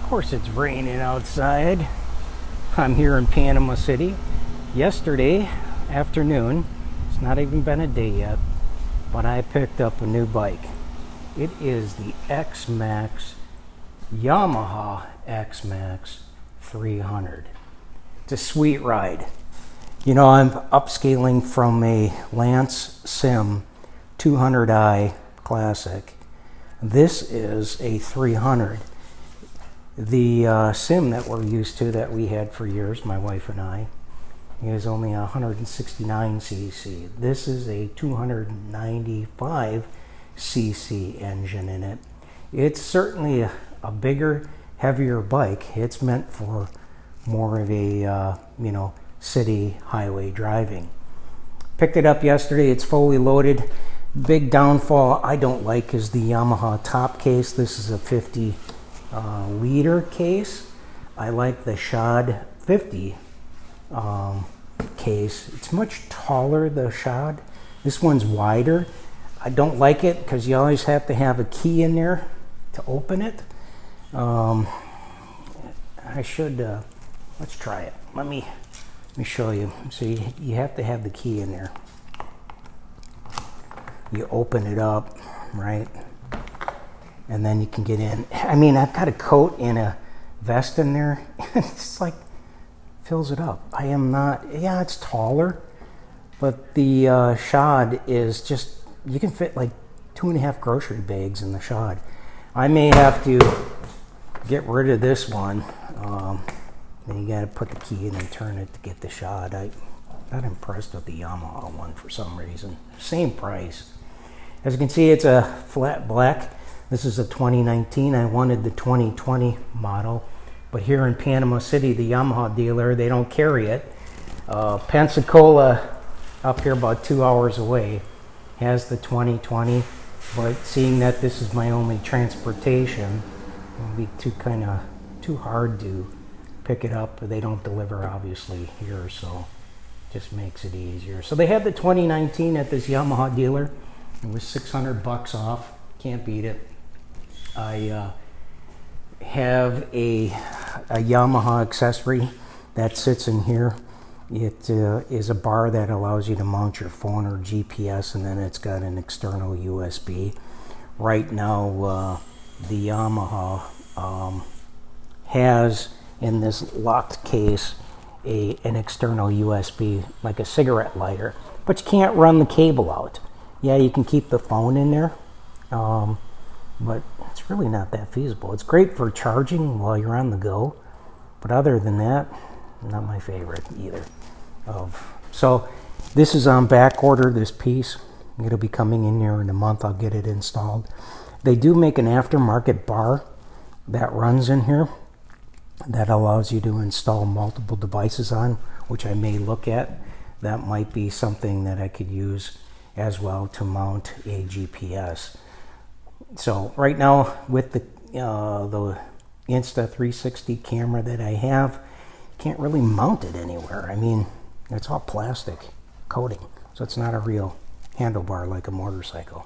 course it's raining outside. I'm here in Panama City. Yesterday afternoon, it's not even been a day yet, but I picked up a new bike. It is the XMax, Yamaha XMax 300. It's a sweet ride. You know, I'm upscaling from a Lance Sim 200i Classic. This is a 300. The Sim that we're used to, that we had for years, my wife and I, is only 169 cc. This is a 295 cc engine in it. It's certainly a bigger, heavier bike. It's meant for more of a city highway driving. Picked it up yesterday. It's fully loaded. Big downfall I don't like is the Yamaha top case. This is a 50 liter case. I like the Shod 50 case. It's much taller, the Shod. This one's wider. I don't like it because you always have to have a key in there to open it. I should let's try it. Let me show you. So you have to have the key in there. You open it up, right? And then you can get in. I mean, I've got a coat and a vest in there. It's like, fills it up. I am not, yeah, it's taller, but the Shod is just, you can fit like 2.5 grocery bags in the Shod. I may have to get rid of this one. Then you got to put the key in and turn it to get the Shod. I'm not impressed with the Yamaha one for some reason. Same price. As you can see, it's a flat black. This is a 2019. I wanted the 2020 model, but here in Panama City, the Yamaha dealer, they don't carry it. Pensacola, up here about 2 hours away, has the 2020, but seeing that this is my only transportation, it'll be too hard to pick it up. They don't deliver obviously here, so just makes it easier. So they had the 2019 at this Yamaha dealer. It was $600 off. Can't beat it. I have a Yamaha accessory that sits in here. It is a bar that allows you to mount your phone or GPS, and then it's got an external USB. Right now, the Yamaha has in this locked case an external USB, like a cigarette lighter, but you can't run the cable out. Yeah, you can keep the phone in there, but it's really not that feasible. It's great for charging while you're on the go, but other than that, not my favorite either. So this is on back order, this piece. It'll be coming in here in a month. I'll get it installed. They do make an aftermarket bar that runs in here that allows you to install multiple devices on, which I may look at. That might be something that I could use as well to mount a GPS. So right now with the Insta360 camera that I have, can't really mount it anywhere. I mean, it's all plastic coating, so it's not a real handlebar like a motorcycle.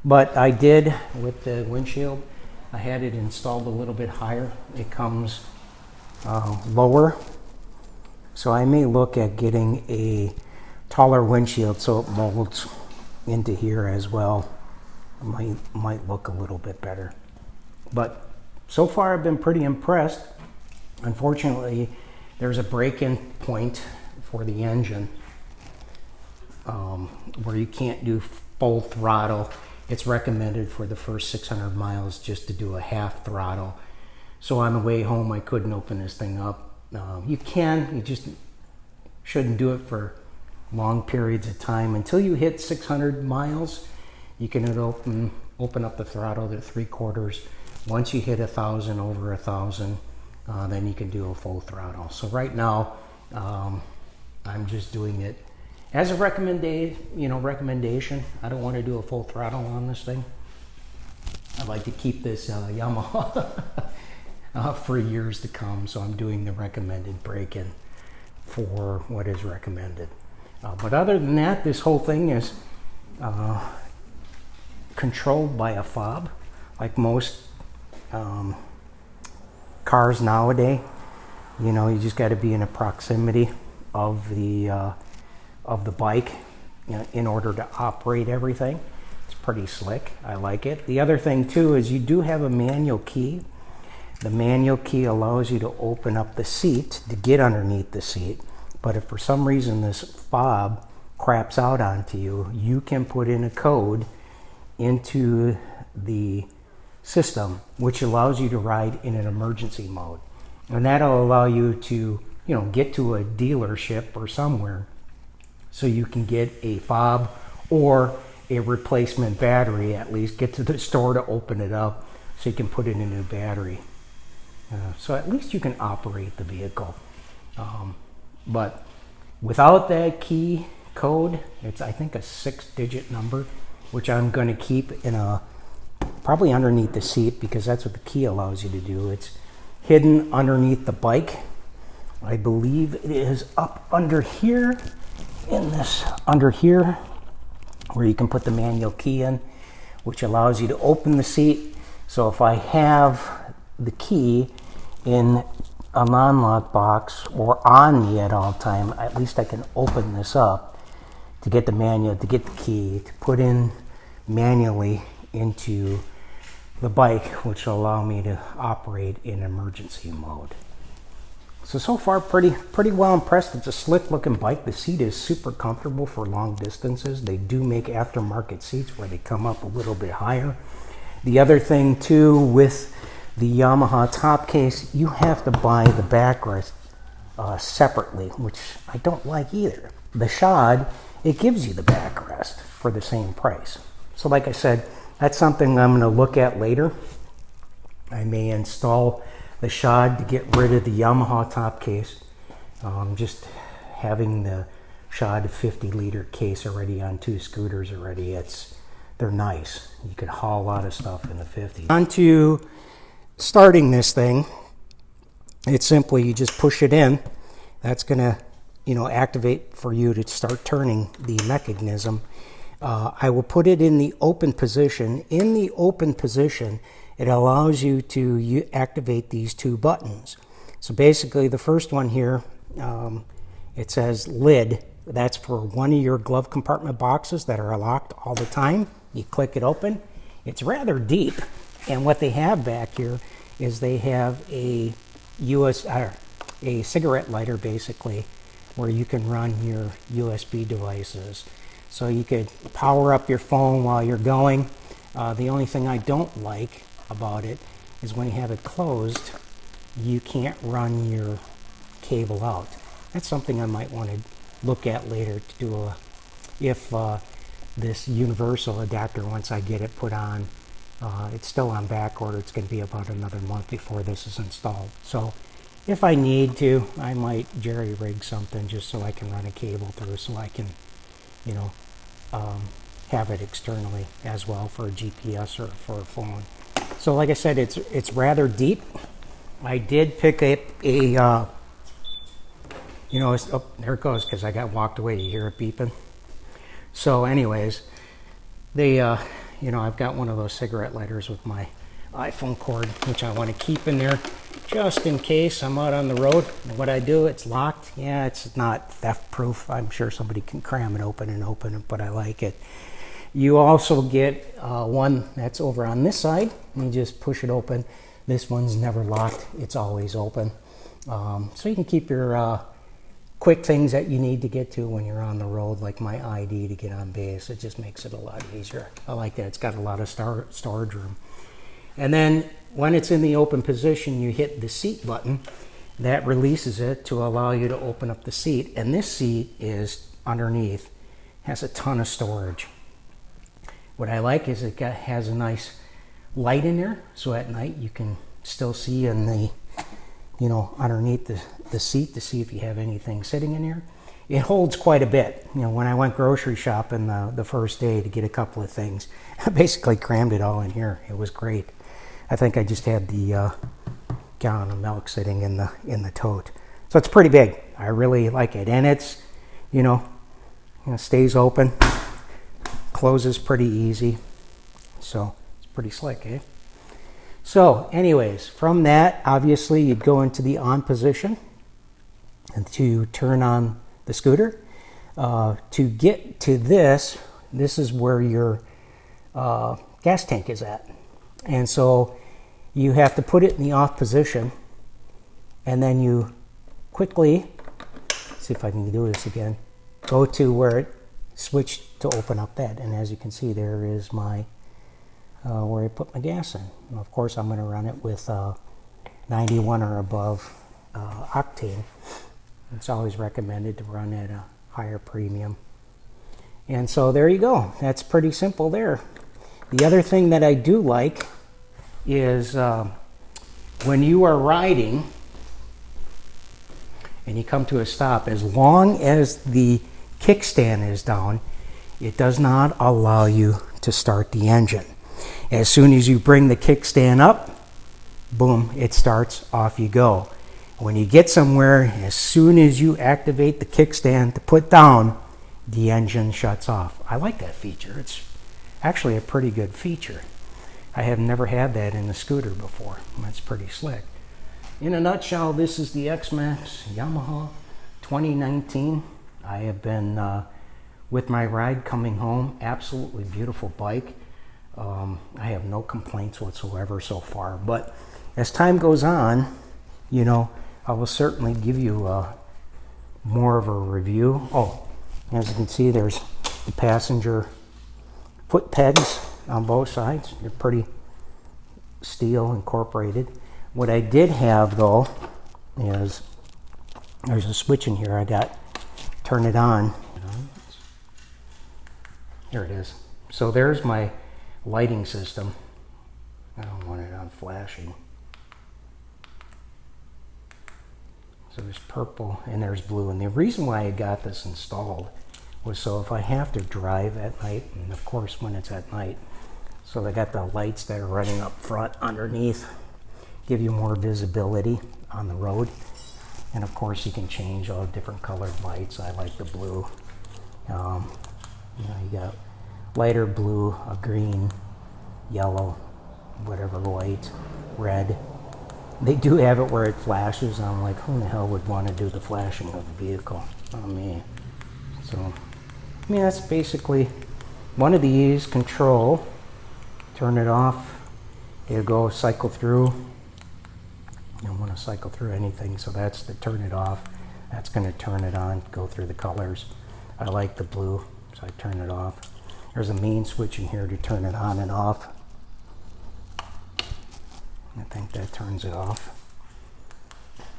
But I did, with the windshield, I had it installed a little bit higher. It comes lower, so I may look at getting a taller windshield so it molds into here as well. It might look a little bit better. But so far I've been pretty impressed. Unfortunately, there's a break-in point for the engine where you can't do full throttle. It's recommended for the first 600 miles just to do a half throttle. So on the way home, I couldn't open this thing up. You just shouldn't do it for long periods of time. Until you hit 600 miles, you can open up the throttle to 3/4. Once you hit 1,000, over 1,000, then you can do a full throttle. So right now, I'm just doing it as a recommendation. I don't want to do a full throttle on this thing. I'd like to keep this Yamaha for years to come, so I'm doing the recommended break-in for what is recommended. But other than that, this whole thing is controlled by a fob, like most cars nowadays, you know, you just got to be in a proximity of the bike, you know, in order to operate everything. It's pretty slick. I like it. The other thing too is you do have a manual key. The manual key allows you to open up the seat to get underneath the seat. But if for some reason this fob craps out onto you, you can put in a code into the system, which allows you to ride in an emergency mode. And that'll allow you to, you know, get to a dealership or somewhere so you can get a fob or a replacement battery, at least get to the store to open it up so you can put in a new battery. So at least you can operate the vehicle. But without that key code, it's, I think, a 6-digit number, which I'm going to keep in a probably underneath the seat, because that's what the key allows you to do. It's hidden underneath the bike. I believe it is up under here, in this, under here, where you can put the manual key in, which allows you to open the seat. So if I have the key in a non-lock box or on me at all time, at least I can open this up to get the manual, to get the key, to put in manually into the bike, which will allow me to operate in emergency mode. So far pretty well impressed. It's a slick looking bike. The seat is super comfortable for long distances. They do make aftermarket seats where they come up a little bit higher. The other thing too, with the Yamaha top case, you have to buy the backrest separately, which I don't like either. The Shod, it gives you the backrest for the same price. So like I said, that's something I'm going to look at later. I may install the Shod to get rid of the Yamaha top case. Just having the Shod 50-liter case already on 2 scooters already, they're nice. You could haul a lot of stuff in the 50. On to starting this thing, it's simply you just push it in. That's gonna, you know, activate for you to start turning the mechanism. I will put it in the open position. In the open position, it allows you to activate these 2 buttons. So basically, the first one here, it says lid. That's for one of your glove compartment boxes that are locked all the time. You click it open. It's rather deep. And what they have back here is they have a cigarette lighter, basically, where you can run your USB devices. So you could power up your phone while you're going. The only thing I don't like about it is when you have it closed, you can't run your cable out. That's something I might want to look at later to do if this universal adapter, once I get it put on, it's still on back order. It's going to be about another month before this is installed. So if I need to, I might jerry rig something just so I can run a cable through, so I can, you know, have it externally as well for a GPS or for a phone. So like I said, it's rather deep. I did pick up a, you know, oh, there it goes, because I got walked away. You hear it beeping? So anyways, you know, I've got one of those cigarette lighters with my iPhone cord, which I want to keep in there just in case I'm out on the road. And what I do, it's locked. Yeah, it's not theft proof. I'm sure somebody can cram it open and open it, but I like it. You also get one that's over on this side. You just push it open. This one's never locked. It's always open. So you can keep your quick things that you need to get to when you're on the road, like my ID to get on base. It just makes it a lot easier. I like that. It's got a lot of storage room. And then when it's in the open position, you hit the seat button. That releases it to allow you to open up the seat. And this seat is underneath, has a ton of storage. What I like is it has a nice light in there, so at night you can still see in the, you know, underneath the seat to see if you have anything sitting in here. It holds quite a bit. You know, when I went grocery shopping the first day to get a couple of things, I basically crammed it all in here. It was great. I think I just had the gallon of milk sitting in the tote. So it's pretty big. I really like it, and it's, you know, stays open, closes pretty easy. So it's pretty slick, eh? So anyways, from that, obviously you'd go into the on position and to turn on the scooter. To get to this is where your gas tank is at. And so you have to put it in the off position, and then you quickly, see if I can do this again, go to where it switched to open up that. And as you can see, there is my where I put my gas in. And of course, I'm going to run it with 91 or above octane. It's always recommended to run at a higher premium. And so there you go. That's pretty simple there. The other thing that I do like is when you are riding and you come to a stop, as long as the kickstand is down, it does not allow you to start the engine. As soon as you bring the kickstand up, boom, it starts, off you go. When you get somewhere, as soon as you activate the kickstand to put down, the engine shuts off. I like that feature. It's actually a pretty good feature. I have never had that in a scooter before. That's pretty slick. In a nutshell, this is the XMax Yamaha 2019. I have been with my ride coming home. Absolutely beautiful bike. I have no complaints whatsoever so far. But as time goes on, you know, I will certainly give you more of a review. Oh, as you can see, there's the passenger foot pegs on both sides. They're pretty steel incorporated. What I did have though is there's a switch in here. I got turn it on. Here it is. So there's my lighting system. I don't want it on flashing. So there's purple and there's blue. And the reason why I got this installed was so if I have to drive at night, and of course when it's at night, so they got the lights that are running up front underneath, give you more visibility on the road. And of course you can change all different colored lights. I like the blue. You know, you got lighter blue, a green, yellow, whatever, white, red. They do have it where it flashes. I'm like, who the hell would want to do the flashing of the vehicle? Not me. So, I mean, that's basically one of these. Control, turn it off. It'll go cycle through. You don't want to cycle through anything, so that's the turn it off. That's going to turn it on, go through the colors. I like the blue, so I turn it off. There's a main switch in here to turn it on and off. I think that turns it off.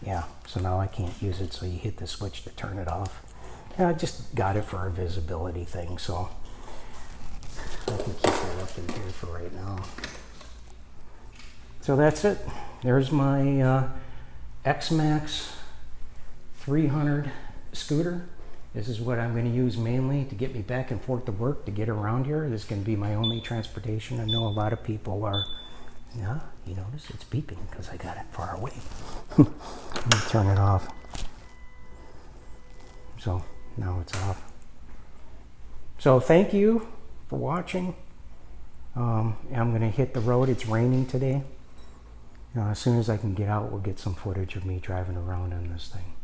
Yeah, so now I can't use it, so you hit the switch to turn it off. And I just got it for a visibility thing, so I can keep that up in here for right now. So that's it. There's my XMax 300 scooter. This is what I'm going to use mainly to get me back and forth to work, to get around here. This is going to be my only transportation. I know a lot of people are, yeah, you notice it's beeping because I got it far away. Let me turn it off. So now it's off. So thank you for watching. I'm going to hit the road. It's raining today. As soon as I can get out, we'll get some footage of me driving around on this thing.